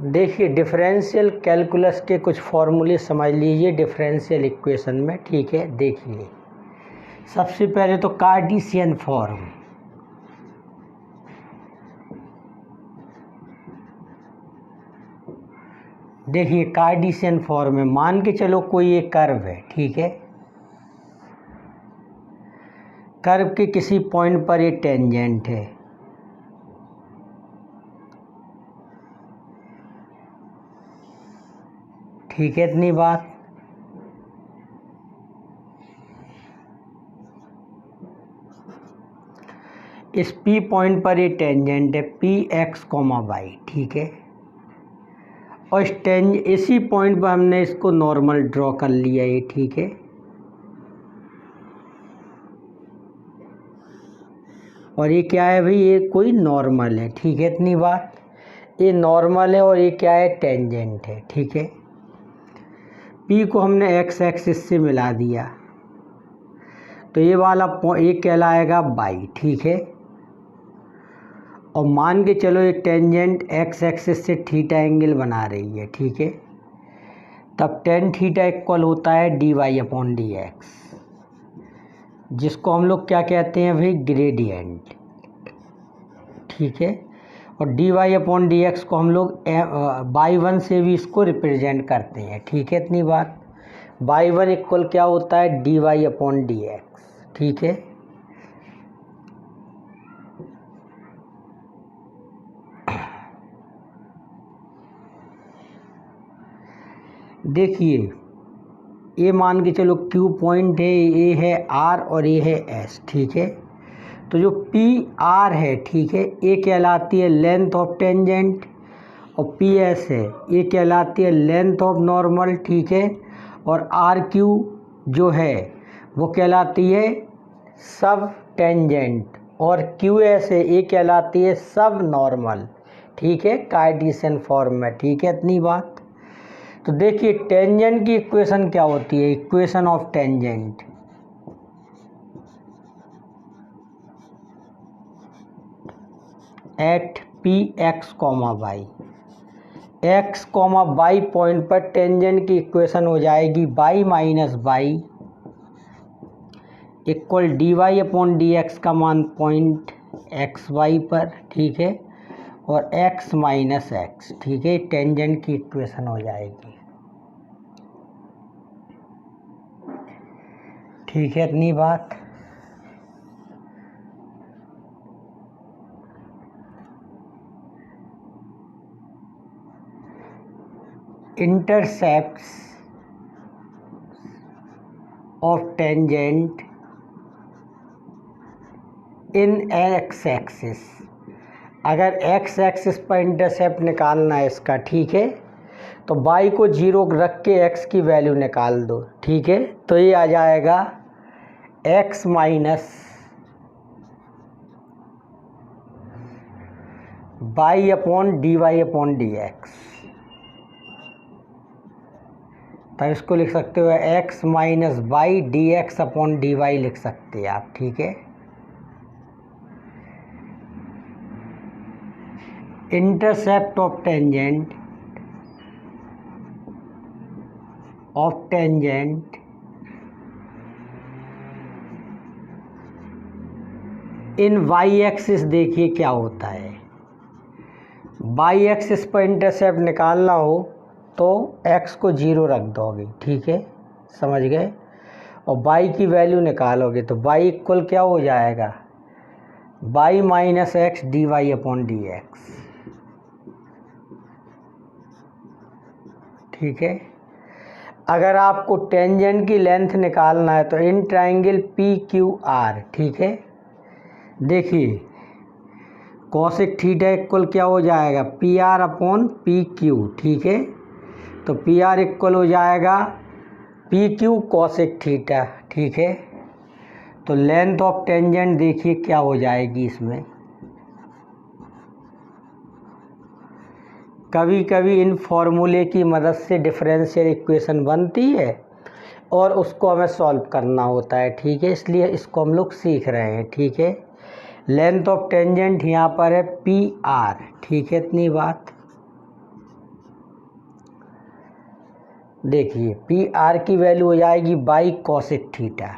देखिए differential calculus के कुछ फॉर्मूले समझ लीजिए डिफरेंशियल इक्वेशन में, ठीक है। देखिए सबसे पहले तो कार्टेशियन फॉर्म, देखिए कार्टेशियन फॉर्म में मान के चलो कोई एक कर्व है, ठीक है। कर्व के किसी पॉइंट पर ये टेंजेंट है, ठीक है। इतनी बात। इस P पॉइंट पर ये टेंजेंट है पी एक्स कॉमा वाई, ठीक है। और इसी पॉइंट पर हमने इसको नॉर्मल ड्रॉ कर लिया ये, ठीक है। और ये क्या है भाई, ये कोई नॉर्मल है, ठीक है। इतनी बात। ये नॉर्मल है और ये क्या है, टेंजेंट है, ठीक है। P को हमने एक्स एक्सिस से मिला दिया तो ये वाला ये कहलाएगा बाई, ठीक है। और मान के चलो ये टेंजेंट एक्स एक्सिस से थीटा एंगल बना रही है, ठीक है। तब टेन थीटा इक्वल होता है D Y upon D X, जिसको हम लोग क्या कहते हैं भाई, ग्रेडियंट, ठीक है। और D Y upon D X को हम लोग बाई वन से भी इसको रिप्रेजेंट करते हैं, ठीक है। इतनी बात। बाई वन इक्वल क्या होता है, D Y upon D X, ठीक है। देखिए ये मान के चलो Q पॉइंट है, ये है R और ये है S, ठीक है। तो जो PR है, ठीक है, ये कहलाती है लेंथ ऑफ टेंजेंट। और PS है, ये कहलाती है लेंथ ऑफ नॉर्मल, ठीक है। और RQ जो है वो कहलाती है सब टेंजेंट। और QS है, ये कहलाती है सब नॉर्मल, ठीक है, कार्टेशियन फॉर्म में, ठीक है। इतनी बात। तो देखिए टेंजेंट की इक्वेशन क्या होती है, equation of tangent, at P X comma Y, X comma Y point पर टेंजेंट की इक्वेशन हो जाएगी Y minus Y equal D Y upon D X का मान पॉइंट एक्स वाई पर, ठीक है। और एक्स माइनस एक्स, ठीक है, टेंजेंट की इक्वेशन हो जाएगी, ठीक है। इतनी बात। Intercepts of tangent in x axis, अगर एक्स एक्सिस पर इंटरसेप्ट निकालना है इसका, ठीक है, तो बाई को जीरो रख के एक्स की वैल्यू निकाल दो, ठीक है। तो ये आ जाएगा X minus by upon D Y upon D X. तो इसको लिख सकते हो X minus by D X upon D Y लिख सकते हैं आप, ठीक है। Intercept of tangent in Y axis, देखिए क्या होता है, वाई एक्सिस पर इंटरसेप्ट निकालना हो तो एक्स को जीरो रख दोगे, ठीक है, समझ गए। और बाई की वैल्यू निकालोगे तो बाई इक्वल क्या हो जाएगा, by minus X D Y upon D X, ठीक है। अगर आपको टेंजेंट की लेंथ निकालना है तो in triangle P Q R, ठीक है। देखिए कॉसेक थीटा इक्वल क्या हो जाएगा, P R upon P Q, ठीक है। तो पी आर इक्वल हो जाएगा पी क्यू कॉसेक थीटा, ठीक है। तो लेंथ ऑफ टेंजेंट देखिए क्या हो जाएगी इसमें। कभी कभी इन फॉर्मूले की मदद से डिफरेंशियल इक्वेशन बनती है और उसको हमें सॉल्व करना होता है, ठीक है, इसलिए इसको हम लोग सीख रहे हैं, ठीक है। लेंथ ऑफ टेंजेंट यहाँ पर है पी आर, ठीक है। इतनी बात। देखिए पी आर की वैल्यू हो जाएगी बाई कॉसेक थीटा,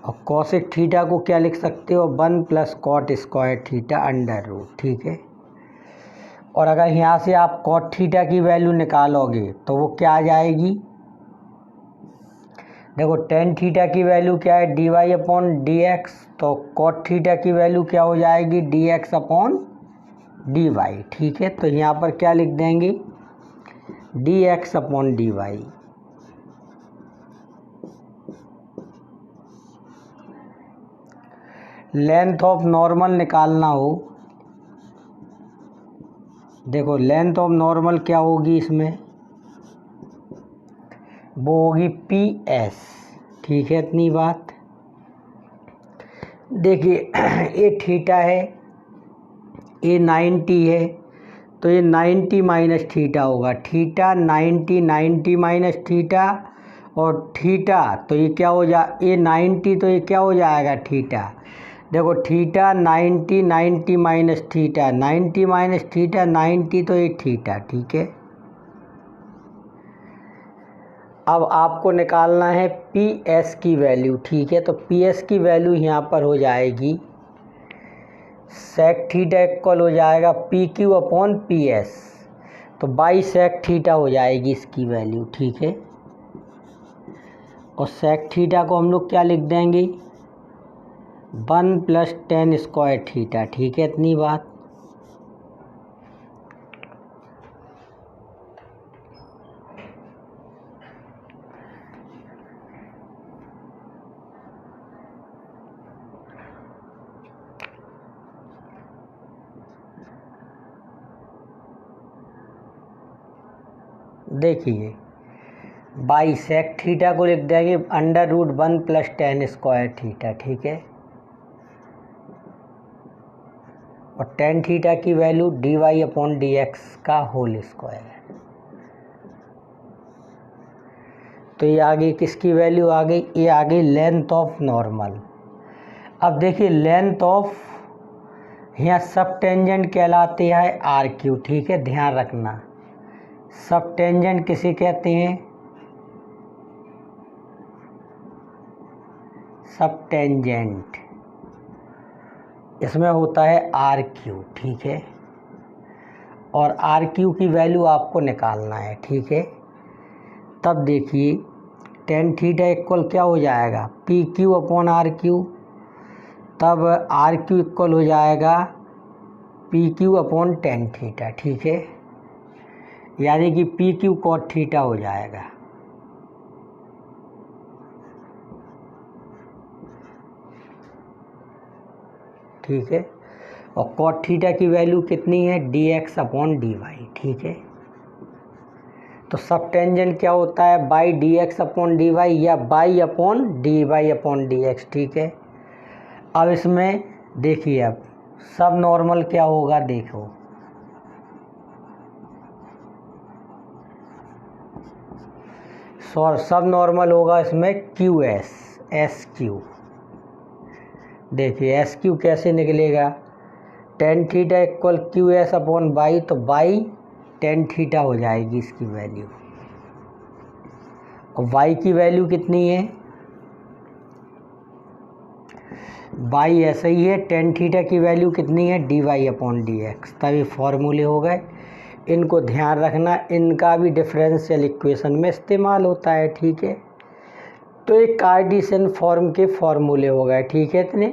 और कॉसेक थीटा को क्या लिख सकते हो 1 plus cot square theta under root, ठीक है। और अगर यहाँ से आप कॉट थीटा की वैल्यू निकालोगे तो वो क्या आ जाएगी, देखो टेन थीटा की वैल्यू क्या है D Y upon D X, तो कॉट थीटा की वैल्यू क्या हो जाएगी D X upon D Y, ठीक है। तो यहाँ पर क्या लिख देंगे D X upon D Y. Length of normal निकालना हो, देखो लेंथ ऑफ नॉर्मल क्या होगी इसमें, वो होगी पी एस, ठीक है। इतनी बात। देखिए ये थीटा है, ये 90 है, तो ये 90 माइनस थीटा होगा, थीटा 90 90 माइनस थीटा, और थीटा तो ये क्या हो जा, ये 90 तो ये क्या हो जाएगा थीटा, देखो theta 90 90 minus theta, 90 minus theta 90, तो ये थीटा, ठीक है। अब आपको निकालना है पी एस की वैल्यू, ठीक है। तो पी एस की वैल्यू यहाँ पर हो जाएगी सेक थीटा इक्वल हो जाएगा P Q upon P S, तो बाई सेक थीटा हो जाएगी इसकी वैल्यू, ठीक है। और सेक थीटा को हम लोग क्या लिख देंगे 1 प्लस टेन स्क्वायर थीटा, ठीक है। इतनी बात। देखिए बाई सेक थीटा को लिख देंगे under root 1 plus tan square theta, ठीक है। और टेन थीटा की value D Y upon D X का होल स्क्वायर है। तो ये आ गई किसकी वैल्यू आ गई, ये आ गई लेंथ ऑफ नॉर्मल। अब देखिए लेंथ ऑफ यहाँ सब टेंजेंट कहलाते हैं आर क्यू, ठीक है, ध्यान रखना। सब टेंजेंट किसे कहते हैं, सब टेंजेंट इसमें होता है आर क्यू, ठीक है। और आर क्यू की वैल्यू आपको निकालना है, ठीक है। तब देखिए टेन थीटा इक्वल क्या हो जाएगा P Q upon R Q, तब आर क्यू इक्वल हो जाएगा P Q upon tan theta, ठीक है। यानी कि पी क्यू कॉट थीटा हो जाएगा, ठीक है। और कॉट थीटा की वैल्यू कितनी है D X upon D Y, ठीक है। तो सब टेंजेंट क्या होता है by D X upon D Y या y upon D Y upon D X, ठीक है। अब इसमें देखिए अब सब नॉर्मल क्या होगा, देखो सब नॉर्मल होगा इसमें क्यू एस, एस क्यू। देखिए एस क्यू कैसे निकलेगा, tan theta equal Q S upon by, तो बाई टेन थीटा हो जाएगी इसकी वैल्यू। और वाई की वैल्यू कितनी है, बाई ऐसा ही है, टेन थीटा की वैल्यू कितनी है D Y upon D X. तभी फॉर्मूले हो गए, इनको ध्यान रखना, इनका भी डिफरेंशियल इक्वेशन में इस्तेमाल होता है, ठीक है। तो एक कार्टेशियन फॉर्म के फॉर्मूले हो गए, ठीक है इतने।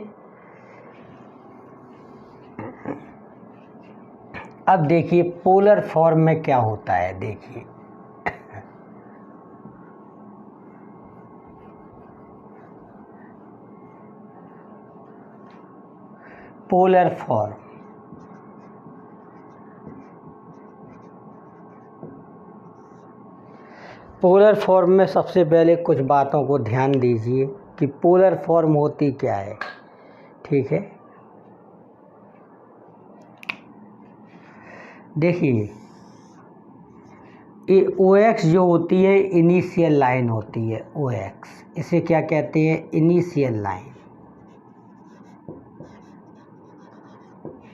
अब देखिए पोलर फॉर्म में क्या होता है, देखिए पोलर फॉर्म, पोलर फॉर्म में सबसे पहले कुछ बातों को ध्यान दीजिए कि पोलर फॉर्म होती क्या है, ठीक है। देखिए ये ओ एक्स जो होती है इनिशियल लाइन होती है, ओ एक्स इसे क्या कहते हैं इनिशियल लाइन,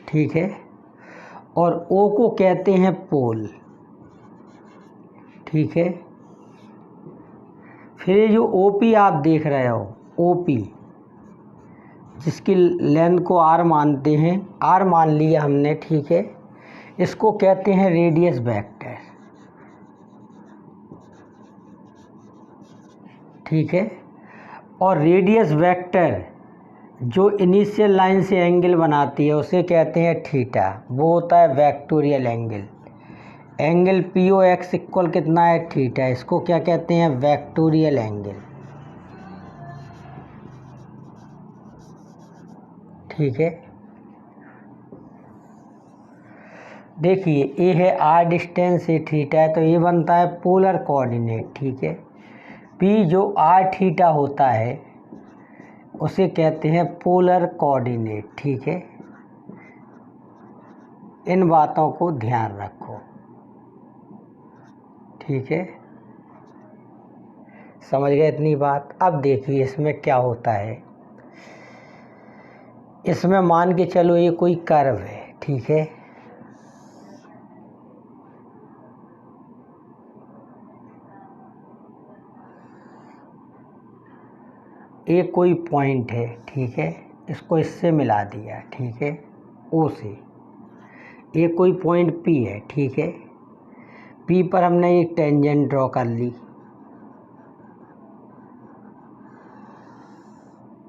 ठीक है। और ओ को कहते हैं पोल, ठीक है। फिर ये जो ओपी आप देख रहे हो, ओपी जिसकी लेंथ को आर मानते हैं, आर मान लिया हमने, ठीक है। इसको कहते हैं रेडियस वेक्टर, ठीक है। और रेडियस वेक्टर जो इनिशियल लाइन से एंगल बनाती है उसे कहते हैं थीटा, वो होता है vectorial angle. Angle P O X equal कितना है, थीटा, इसको क्या कहते हैं, वेक्टोरियल एंगल, ठीक है। देखिए ए है आर डिस्टेंस, से थीटा है, तो ये बनता है पोलर कोऑर्डिनेट, ठीक है। पी जो आर थीटा होता है उसे कहते हैं पोलर कोऑर्डिनेट, ठीक है। इन बातों को ध्यान रखो, ठीक है। समझ गए इतनी बात। अब देखिए इसमें क्या होता है। इसमें मान के चलो ये कोई कर्व है, ठीक है। एक कोई पॉइंट है, ठीक है। इसको इससे मिला दिया, ठीक है, ओ से। एक कोई पॉइंट पी है, ठीक है। पी पर हमने एक टेंजेंट ड्रॉ कर ली,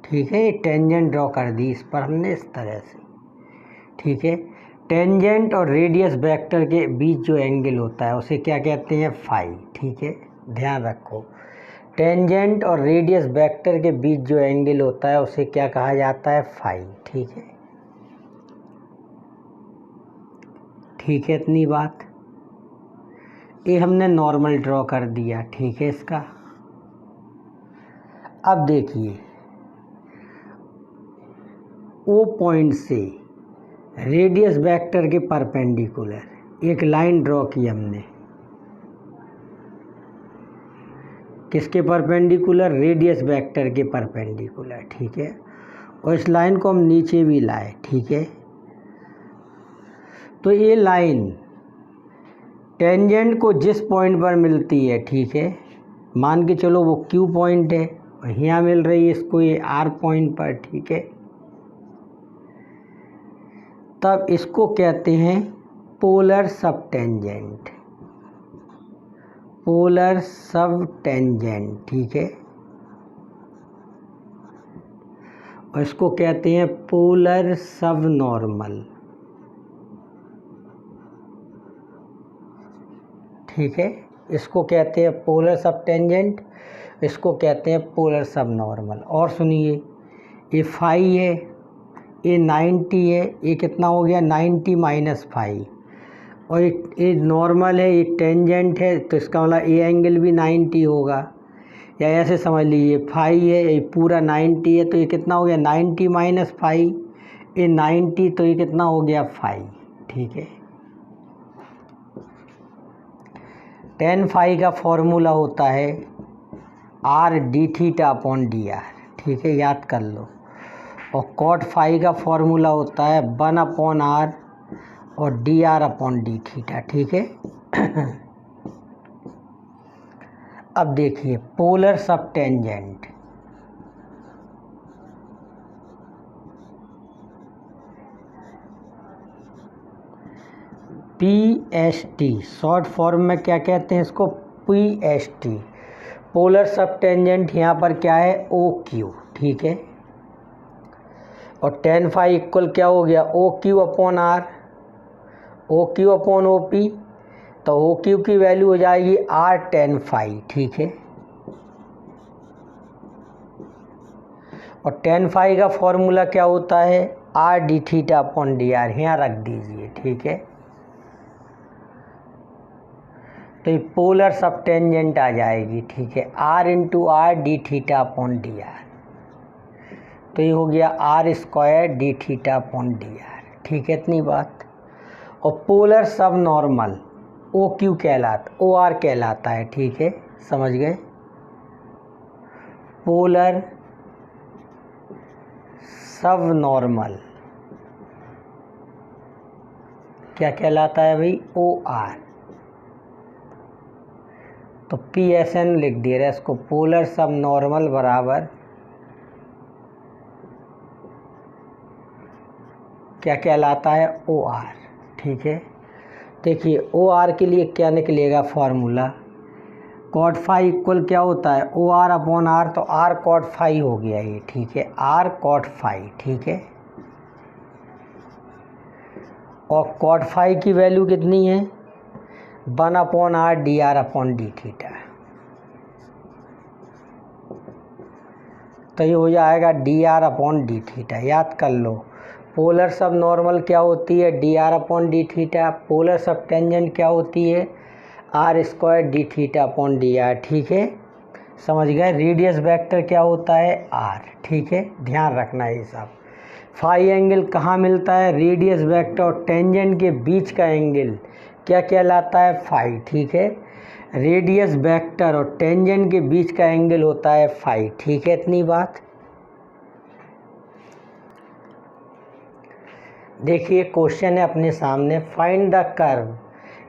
ठीक है। टेंजेंट ड्रॉ कर दी इस पर हमने इस तरह से, ठीक है। टेंजेंट और रेडियस वेक्टर के बीच जो एंगल होता है उसे क्या कहते हैं, फाई, ठीक है। ध्यान रखो, टेंजेंट और रेडियस वेक्टर के बीच जो एंगल होता है उसे क्या कहा जाता है, फाई, ठीक है। ठीक है इतनी बात। ये हमने नॉर्मल ड्रॉ कर दिया, ठीक है इसका। अब देखिए ओ पॉइंट से रेडियस वेक्टर के परपेंडिकुलर एक लाइन ड्रॉ की हमने, किसके परपेंडिकुलर, रेडियस वेक्टर के परपेंडिकुलर, ठीक है। और इस लाइन को हम नीचे भी लाए, ठीक है। तो ये लाइन टेंजेंट को जिस पॉइंट पर मिलती है, ठीक है, मान के चलो वो क्यू पॉइंट है, और यहाँ मिल रही है इसको ये आर पॉइंट पर, ठीक है। तब इसको कहते हैं polar sub tangent, polar sub tangent, ठीक है। और इसको कहते हैं पोलर सब नॉर्मल, ठीक है। इसको कहते हैं पोलर सब टेंजेंट, इसको कहते हैं पोलर सब नॉर्मल। और सुनिए, ये फाई है, ये 90 है, ये कितना हो गया, 90 माइनस फाई। और ये नॉर्मल है, ये टेंजेंट है, तो इसका मतलब ये एंगल भी 90 होगा। या ऐसे समझ लीजिए फाई है, ये पूरा 90 है, तो ये कितना हो गया, 90 माइनस फाई, ये 90, तो ये कितना हो गया, फाई, ठीक है। टेन फाई का फॉर्मूला होता है are D theta upon D R, ठीक है, याद कर लो। और कॉट फाई का फॉर्मूला होता है 1 अपॉन आर और D R upon D theta, ठीक है। अब देखिए polar sub tangent, P S T, short form में क्या कहते हैं इसको, P S T. Polar sub tangent यहाँ पर क्या है, ओ क्यू, ठीक है। और टेन फाई इक्वल क्या हो गया, O Q upon R, O Q upon O P. तो ओ क्यू की वैल्यू हो जाएगी आर टेन फाई, ठीक है। और टेन फाई का फॉर्मूला क्या होता है, are D theta upon D are, यहाँ रख दीजिए, ठीक है। तो ये पोलर सब टेंजेंट आ जाएगी, ठीक है, R into R D theta upon D R. तो ये हो गया R square D theta upon D R, ठीक है इतनी बात। और polar sub normal O Q कहलाता, ओ आर कहलाता है, ठीक है, समझ गए। पोलर सब नॉर्मल क्या कहलाता है भाई, ओ आर। तो पी एस एन लिख दिया है इसको, पोलर सब नॉर्मल बराबर क्या कहलाता है, ओ आर। ठीक है, देखिए ओ आर के लिए क्या निकलेगा फॉर्मूला, कॉट फाई इक्वल क्या होता है, ओ आर अपॉन आर, तो आर कॉट फाई हो गया ये। ठीक है, आर कॉट फाई। ठीक है, और कॉट फाई की वैल्यू कितनी है, 1 upon R D R upon D theta. तो ये हो जाएगा D R upon D theta. याद कर लो, पोलर सब नॉर्मल क्या होती है, D R upon D theta. Polar sub tangent क्या होती है, R square D theta upon D R. ठीक है, समझ गए। रेडियस वेक्टर क्या होता है, आर। ठीक है, ध्यान रखना ये सब। फाई एंगल कहाँ मिलता है, रेडियस वेक्टर और टेंजेंट के बीच का एंगल क्या कहलाता है, फाई। ठीक है, रेडियस वेक्टर और टेंजेंट के बीच का एंगल होता है फाई। ठीक है, इतनी बात। देखिए क्वेश्चन है अपने सामने, फाइंड द कर्व,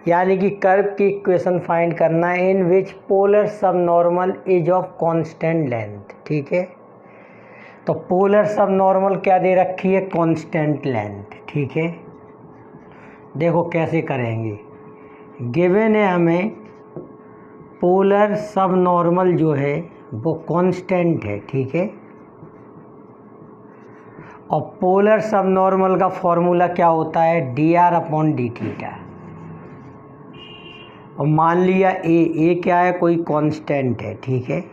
यानी कि कर्व की इक्वेशन फाइंड करना है, इन विच polar sub normal is of constant length. ठीक है, तो पोलर सब नॉर्मल क्या दे रखी है, कांस्टेंट लेंथ। ठीक है, देखो कैसे करेंगे, गिवन है हमें पोलर सब नॉर्मल जो है वो कांस्टेंट है। ठीक है, और पोलर सब नॉर्मल का फॉर्मूला क्या होता है, D R upon D theta. और मान लिया ए क्या है, कोई कांस्टेंट है। ठीक है,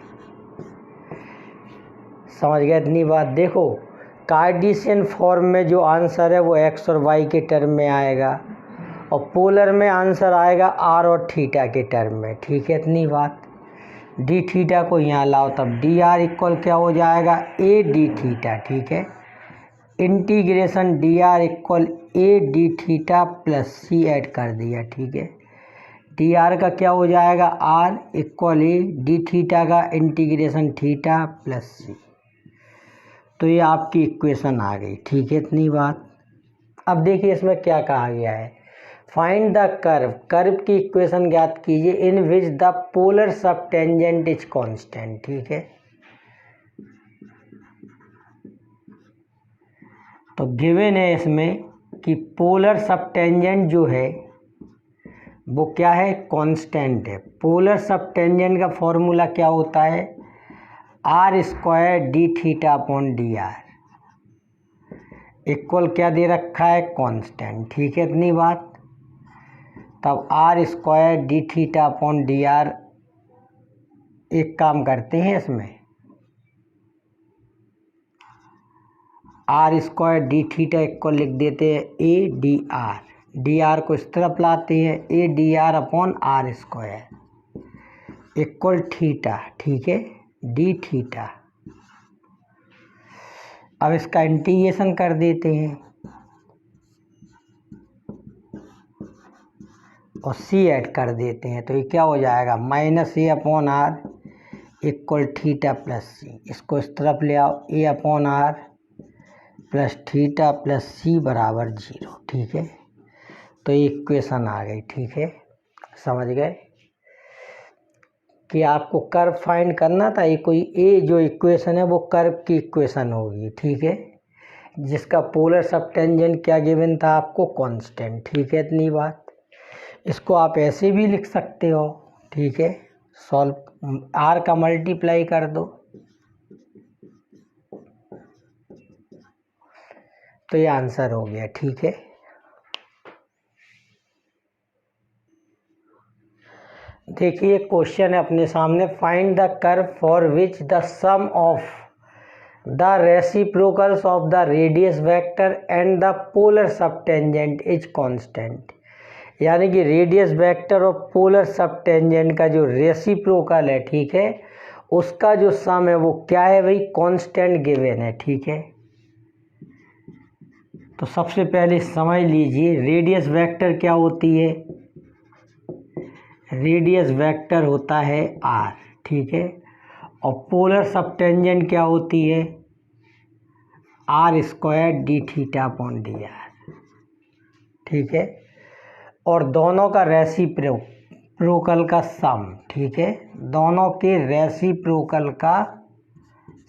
समझ गए इतनी बात। देखो कार्टेशियन फॉर्म में जो आंसर है वो एक्स और वाई के टर्म में आएगा, और पोलर में आंसर आएगा आर और थीटा के टर्म में। ठीक है, इतनी बात। डी थीटा को यहाँ लाओ, तब डी आर इक्वल क्या हो जाएगा, ए डी थीटा। ठीक है, integration D R equal A D theta plus C add कर दिया। ठीक है, डी आर का क्या हो जाएगा, R equal A D theta का इंटीग्रेशन थीटा प्लस सी। तो ये आपकी इक्वेशन आ गई। ठीक है, इतनी बात। अब देखिए इसमें क्या कहा गया है, फाइंड द कर्व, कर्व की इक्वेशन ज्ञात कीजिए, इन which the polar sub tangent is constant. ठीक है, तो गिवन है इसमें कि पोलर सब टेंजेंट जो है वो क्या है, कांस्टेंट है। पोलर सब टेंजेंट का फॉर्मूला क्या होता है, R square D theta upon D R equal क्या दे रखा है, कांस्टेंट। ठीक है, इतनी बात। तब R square D theta upon D R, एक काम करते हैं इसमें, R square D theta equal लिख देते हैं A D R, D R को इस तरफ लाते हैं, A D R upon R square equal theta. ठीक है, डी थीटा। अब इसका इंटीग्रेशन कर देते हैं और सी ऐड कर देते हैं, तो ये क्या हो जाएगा, minus A upon R equal theta plus C. इसको इस तरफ ले आओ, A upon R plus theta plus C बराबर 0। ठीक है, तो ये इक्वेशन आ गई। ठीक है, समझ गए कि आपको कर्व फाइंड करना था, ये कोई ए जो इक्वेशन है वो कर्व की इक्वेशन होगी। ठीक है, जिसका पोलर सब टेंजेंट क्या गिवन था आपको, कांस्टेंट। ठीक है, इतनी बात। इसको आप ऐसे भी लिख सकते हो। ठीक है, सॉल्व, आर का मल्टीप्लाई कर दो तो ये आंसर हो गया। ठीक है, देखिए क्वेश्चन है अपने सामने, find the curve for which the sum of the reciprocals of the radius vector and the polar sub tangent is constant. यानी कि रेडियस वेक्टर और पोलर सब टेंजेंट का जो रेसिप्रोकल है, ठीक है, उसका जो सम है वो क्या है भाई, कांस्टेंट गिवन है। ठीक है, तो सबसे पहले समझ लीजिए रेडियस वेक्टर क्या होती है, रेडियस वेक्टर होता है आर। ठीक है, और पोलर सब टेंजेंट क्या होती है, R square D theta upon D R. ठीक है, और दोनों का रेसिप्रोकल का सम, ठीक है, दोनों के रेसिप्रोकल का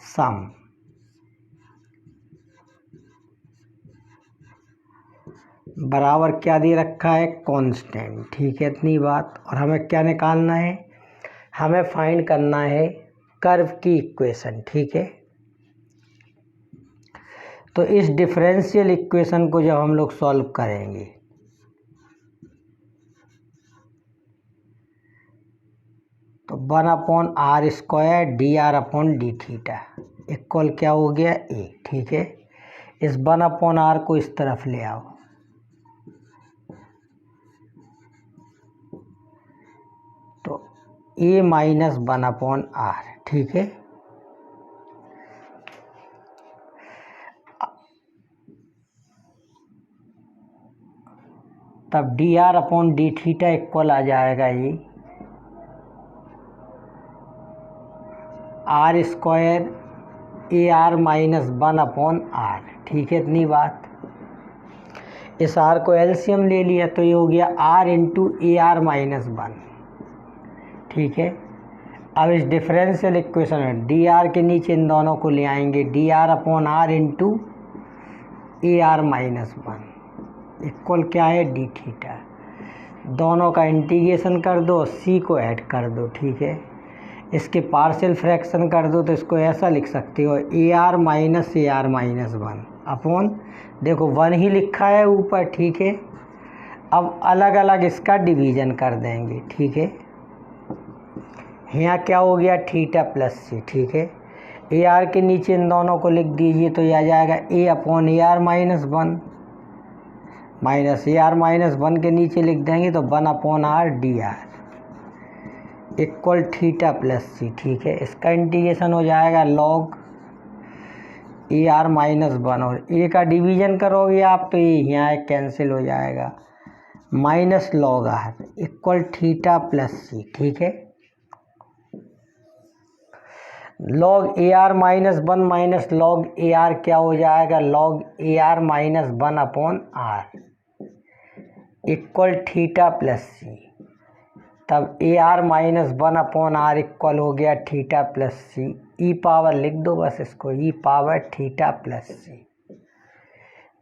सम बराबर क्या दे रखा है, कांस्टेंट, ठीक है, इतनी बात। और हमें क्या निकालना है, हमें फाइंड करना है कर्व की इक्वेशन, ठीक है। तो इस डिफरेंशियल इक्वेशन को जब हम लोग सॉल्व करेंगे तो 1/r² dr/d थीटा इक्वल क्या हो गया, a, ठीक है। इस 1/r को इस तरफ ले आओ, तो a - 1/r, ठीक है। तब dr/d थीटा इक्वल आ जाएगा ये r² ar - 1/r, ठीक है, इतनी बात। इस r को एलसीएम ले लिया तो ये हो गया r × ar - 1, ठीक है। अब इस डिफरेंशियल इक्वेशन में dr के नीचे इन दोनों को ले आएंगे, dr/r × ar - 1 इक्वल क्या है, d थीटा। दोनों का इंटीग्रेशन कर दो, c को ऐड कर दो, ठीक है। इसके पार्शियल फ्रैक्शन कर दो तो इसको ऐसा लिख सकते हो ar - ar - 1 अपॉन, देखो 1 ही लिखा है ऊपर, ठीक है। अब अलग अलग इसका डिवीज़न कर देंगे, ठीक है। यहाँ क्या हो गया, थीटा प्लस c, ठीक है। ar के नीचे इन दोनों को लिख दीजिए तो यह आ जाएगा a/ar - 1 माइनस ar - 1 के नीचे लिख देंगे तो 1/r dr equal theta plus c, ठीक है। इसका इंटीग्रेशन हो जाएगा log ar - 1 और a का डिवीज़न करोगे आप तो ये यहाँ कैंसिल हो जाएगा, minus log r equal theta plus c, ठीक है। log ar - 1 minus log ar क्या हो जाएगा, log ar - 1/r equal theta plus c। तब ar - 1/r इक्वल हो गया थीटा प्लस c, ई पावर लिख दो बस इसको, ई पावर थीटा प्लस c।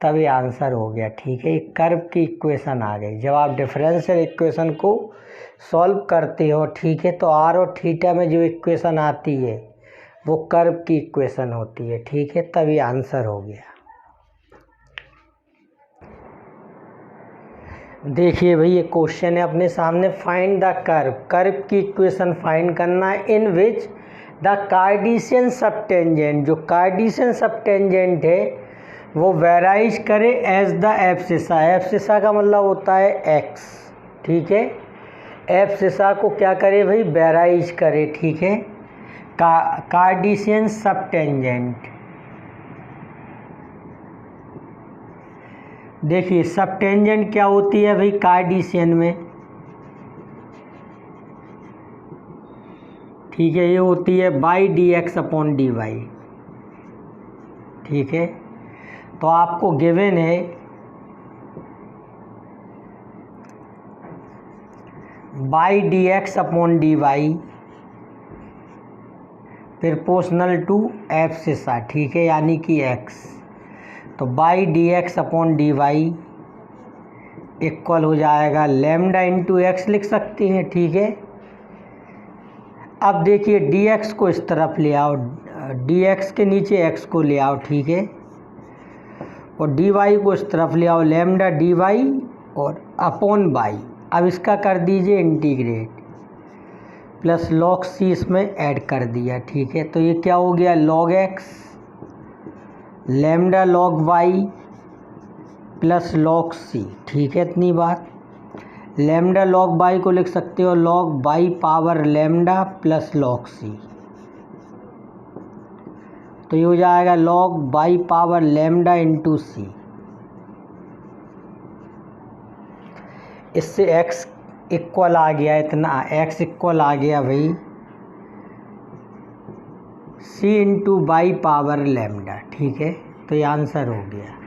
तब ये आंसर हो गया, ठीक है। कर्व की इक्वेशन आ गई। जब आप डिफरेंशियल इक्वेशन को सॉल्व करते हो, ठीक है, तो r और थीटा में जो इक्वेशन आती है वो कर्व की इक्वेशन होती है, ठीक है। तब ये आंसर हो गया। देखिए भाई, ये क्वेश्चन है अपने सामने, फाइंड द कर्व, कर्व की इक्वेशन फाइंड करना है इन विच द कार्टेशियन सबटेंजेंट, जो कार्टेशियन सबटेंजेंट है वो वेराइज करे एज द एब्सिसा। एब्सिसा का मतलब होता है x, ठीक है। एब्सिसा को क्या करे भाई, वेराइज करे, ठीक है। कार्टेशियन सबटेंजेंट, देखिए सबटेंजेंट क्या होती है भाई कार्टेशियन में, ठीक है, ये होती है बाई dx/dy, ठीक है। तो आपको गिवन है by dx/dy proportional to abscissa, ठीक है, यानी कि x। तो बाई dx/dy इक्वल हो जाएगा लैम्डा इंटू एक्स लिख सकते हैं, ठीक है। अब देखिए dx को इस तरफ ले आओ, dx के नीचे x को ले आओ, ठीक है, और dy को इस तरफ ले आओ, लैम्डा dy और अपॉन बाई। अब इसका कर दीजिए इंटीग्रेट, प्लस log c इसमें ऐड कर दिया, ठीक है। तो ये क्या हो गया, log x lambda log y plus log c, ठीक है, इतनी बात। लैम्डा log y को लिख सकते हो log y power lambda plus log c, तो ये हो जाएगा log y power lambda into c। इससे x इक्वल आ गया, इतना x इक्वल आ गया भाई c into y power lambda, ठीक है। तो ये आंसर हो गया।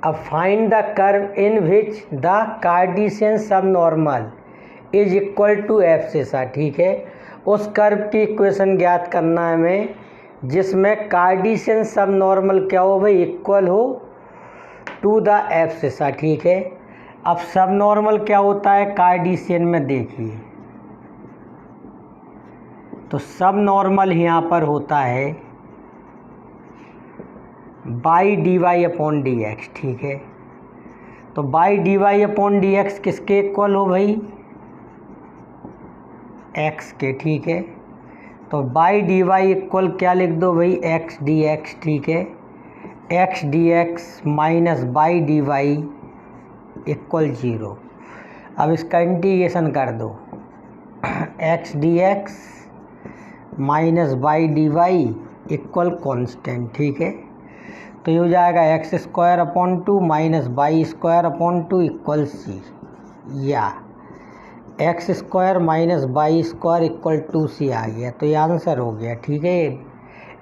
अब find the curve in which the Cartesian subnormal is equal to abscissa. ठीक है, उस कर्व की इक्वेशन ज्ञात करना है हमें जिसमें कार्टेशियन सब नॉर्मल क्या हो भाई, इक्वल हो टू द एब्सिसा। ठीक है, अब सब नॉर्मल क्या होता है कार्टेशियन में, देखिए तो सब नॉर्मल यहाँ पर होता है by D Y upon D X. ठीक है, तो by D Y upon D X किसके इक्वल हो भाई, एक्स के। ठीक है, तो बाई डी वाई इक्वल क्या लिख दो भाई, एक्स डी एक्स। ठीक है, X D X minus by D Y equal 0। अब इसका इंटीग्रेशन कर दो, X D X minus by D Y equal constant. ठीक है, तो ये हो जाएगा X square upon 2 minus y square upon 2 equal C, या X square minus y square equal 2c आ गया। तो ये आंसर हो गया। ठीक है,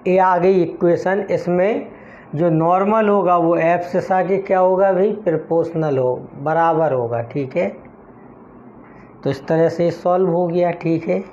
ये आ गई इक्वेशन। इसमें जो नॉर्मल होगा वो एब्सिसा के क्या होगा भाई, प्रोपोर्शनल हो, बराबर होगा। ठीक है, तो इस तरह से सॉल्व हो गया। ठीक है।